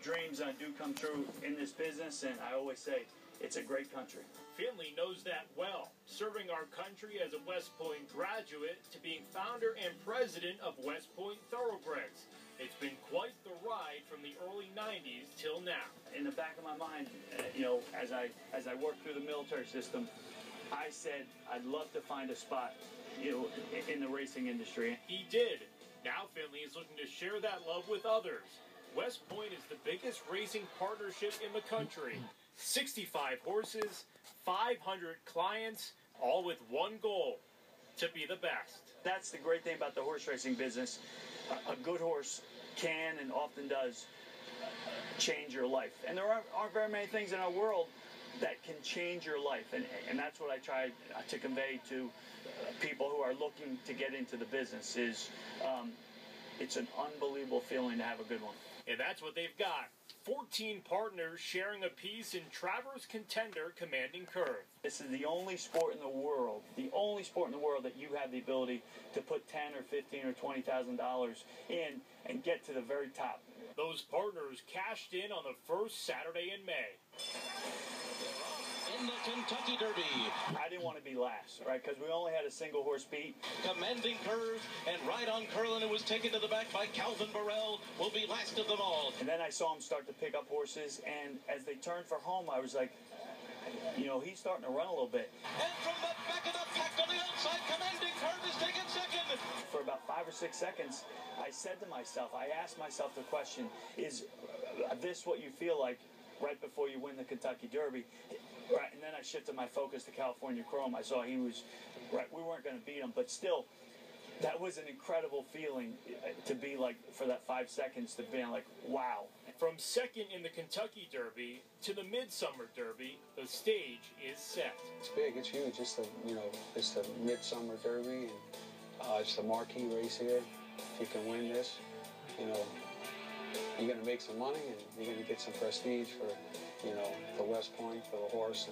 dreams do come true in this business, and I always say it's a great country. Finley knows that well, serving our country as a West Point graduate to being founder and president of West Point Thoroughbreds. It's been quite the ride from the early 90s till now. In the back of my mind, as I worked through the military system, I said I'd love to find a spot, in the racing industry. He did. Now Finley is looking to share that love with others. West Point is the biggest racing partnership in the country. 65 horses, 500 clients, all with one goal: to be the best. That's the great thing about the horse racing business. A good horse can and often does change your life. And there aren't very many things in our world that can change your life. And that's what I try to convey to people who are looking to get into the business is it's an unbelievable feeling to have a good one. And that's what they've got. 14 partners sharing a piece in Travers contender Commanding Curve. This is the only sport in the world that you have the ability to put $10 or $15 or $20,000 in and get to the very top. Those partners cashed in on the first Saturday in May. In the Kentucky Derby, I didn't want to be last, right? Because we only had a single horse beat. Commanding Curve and Ride on Curlin, who was taken to the back by Calvin Burrell, will be last of them all. And then I saw him start to pick up horses, and as they turned for home, I was like, he's starting to run a little bit. And from the back of the pack on the outside, Commanding Curve is taken second. For about 5 or 6 seconds, I said to myself, I asked myself the question, is this what you feel like right before you win the Kentucky Derby? Right, and then I shifted my focus to California Chrome. I saw he was, right, we weren't going to beat him, but still, that was an incredible feeling to be like, for that 5 seconds, to be like, wow. From second in the Kentucky Derby to the Midsummer Derby, the stage is set. It's big, it's huge. It's the Midsummer Derby, and it's the marquee race here. If you can win this, you're going to make some money, and you're going to get some prestige for, the West Point, for the horse,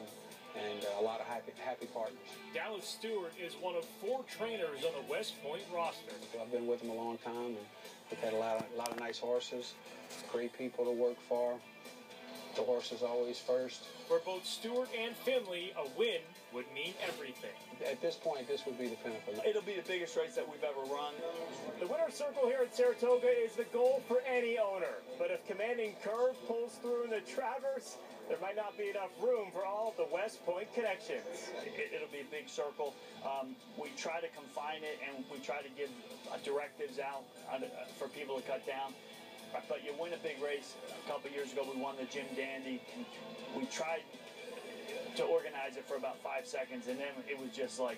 and a lot of happy partners. Dallas Stewart is one of 4 trainers on the West Point roster. I've been with him a long time, and we've had a lot of nice horses, great people to work for. The horse is always first. For both Stewart and Finley, a win would mean everything. At this point, this would be the pinnacle. It'll be the biggest race that we've ever run. The winner's circle here at Saratoga is the goal for any owner. But if Commanding Curve pulls through in the Travers, there might not be enough room for all of the West Point connections. It'll be a big circle. We try to confine it, and we try to give directives out for people to cut down. But you win a big race. A couple years ago, we won the Jim Dandy. We tried to organize it for about 5 seconds, and then it was just like,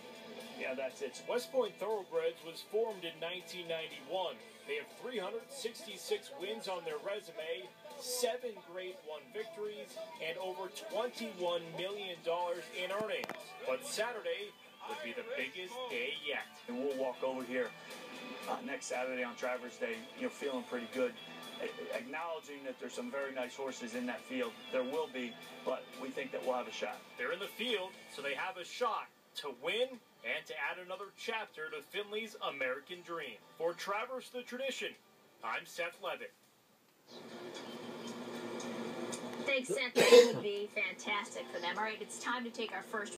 that's it. West Point Thoroughbreds was formed in 1991. They have 366 wins on their resume, 7 Grade 1 victories, and over $21 million in earnings. But Saturday would be the biggest day yet. And we'll walk over here next Saturday on Travers Day, feeling pretty good. Acknowledging that there's some very nice horses in that field. There will be, but we think that we'll have a shot. They're in the field, so they have a shot to win and to add another chapter to Finley's American dream. For Travers the Tradition, I'm Seth Levitt. Thanks, Seth. That would be fantastic for them. All right, it's time to take our first